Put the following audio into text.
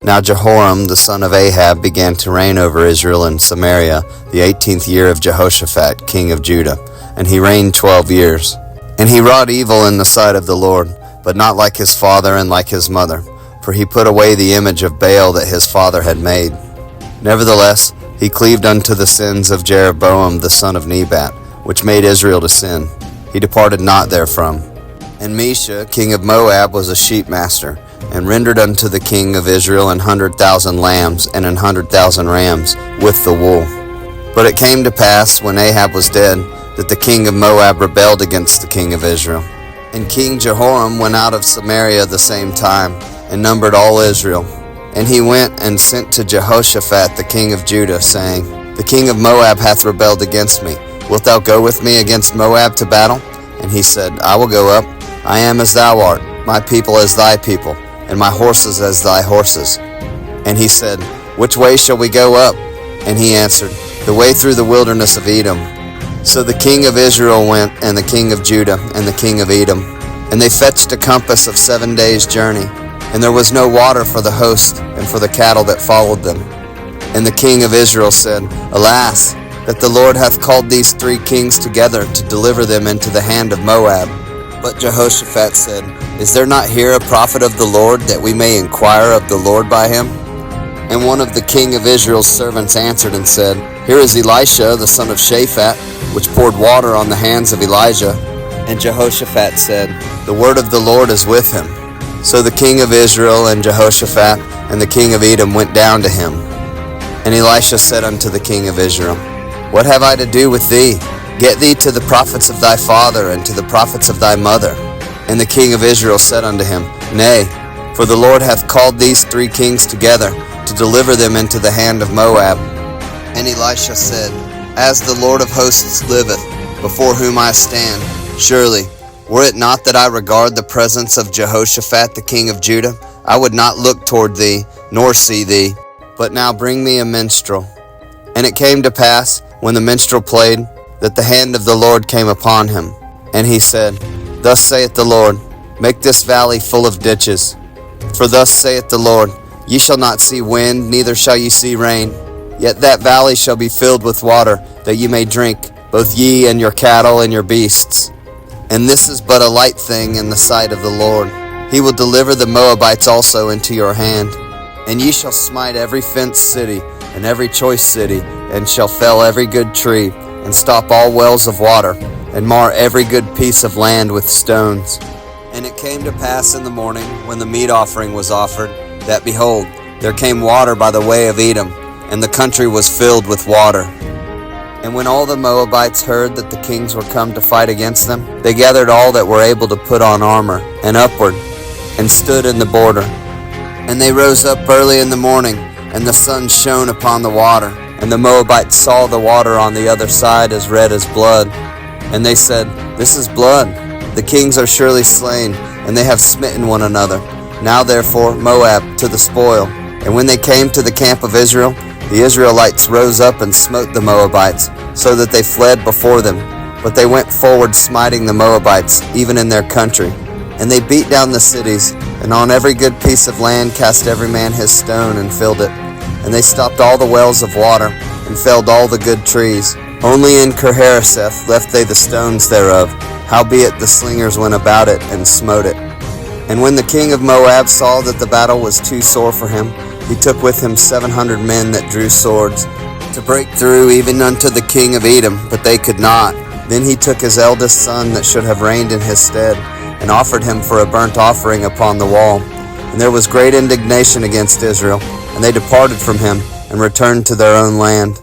Now Jehoram the son of Ahab began to reign over Israel in Samaria the 18th year of Jehoshaphat king of Judah, and he reigned 12 years. And he wrought evil in the sight of the Lord, but not like his father and like his mother, for he put away the image of Baal that his father had made. Nevertheless, he cleaved unto the sins of Jeroboam the son of Nebat, which made Israel to sin. He departed not therefrom. And Mesha king of Moab was a sheep master, and rendered unto the king of Israel 100,000 lambs and 100,000 rams with the wool. But it came to pass, when Ahab was dead, that the king of Moab rebelled against the king of Israel. And King Jehoram went out of Samaria the same time, and numbered all Israel. And he went and sent to Jehoshaphat the king of Judah, saying, The king of Moab hath rebelled against me. Wilt thou go with me against Moab to battle? And he said, I will go up. I am as thou art, my people as thy people, and my horses as thy horses. And he said, Which way shall we go up? And he answered, The way through the wilderness of Edom. So the king of Israel went, and the king of Judah, and the king of Edom. And they fetched a compass of 7 days' journey. And there was no water for the host, and for the cattle that followed them. And the king of Israel said, Alas, that the Lord hath called these 3 kings together to deliver them into the hand of Moab. But Jehoshaphat said, Is there not here a prophet of the Lord, that we may inquire of the Lord by him? And one of the king of Israel's servants answered and said, Here is Elisha the son of Shaphat, which poured water on the hands of Elijah. And Jehoshaphat said, The word of the Lord is with him. So the king of Israel and Jehoshaphat and the king of Edom went down to him. And Elisha said unto the king of Israel, What have I to do with thee? Get thee to the prophets of thy father and to the prophets of thy mother. And the king of Israel said unto him, Nay, for the Lord hath called these 3 kings together to deliver them into the hand of Moab. And Elisha said, As the Lord of hosts liveth, before whom I stand, surely, were it not that I regard the presence of Jehoshaphat the king of Judah, I would not look toward thee, nor see thee. But now bring me a minstrel. And it came to pass, when the minstrel played, that the hand of the Lord came upon him. And he said, Thus saith the Lord, Make this valley full of ditches. For thus saith the Lord, Ye shall not see wind, neither shall ye see rain. Yet that valley shall be filled with water, that ye may drink, both ye and your cattle and your beasts. And this is but a light thing in the sight of the Lord. He will deliver the Moabites also into your hand. And ye shall smite every fenced city, and every choice city, and shall fell every good tree, and stop all wells of water, and mar every good piece of land with stones. And it came to pass in the morning, when the meat offering was offered, that, behold, there came water by the way of Edom, and the country was filled with water. And when all the Moabites heard that the kings were come to fight against them, they gathered all that were able to put on armor, and upward, and stood in the border. And they rose up early in the morning, and the sun shone upon the water. And the Moabites saw the water on the other side as red as blood. And they said, This is blood. The kings are surely slain, and they have smitten one another. Now therefore, Moab to the spoil. And when they came to the camp of Israel, the Israelites rose up and smote the Moabites, so that they fled before them. But they went forward smiting the Moabites, even in their country. And they beat down the cities, and on every good piece of land cast every man his stone, and filled it. And they stopped all the wells of water, and felled all the good trees. Only in Kirharaseth left they the stones thereof. Howbeit the slingers went about it, and smote it. And when the king of Moab saw that the battle was too sore for him, he took with him 700 men that drew swords, to break through even unto the king of Edom, but they could not. Then he took his eldest son that should have reigned in his stead, and offered him for a burnt offering upon the wall. And there was great indignation against Israel, and they departed from him, and returned to their own land.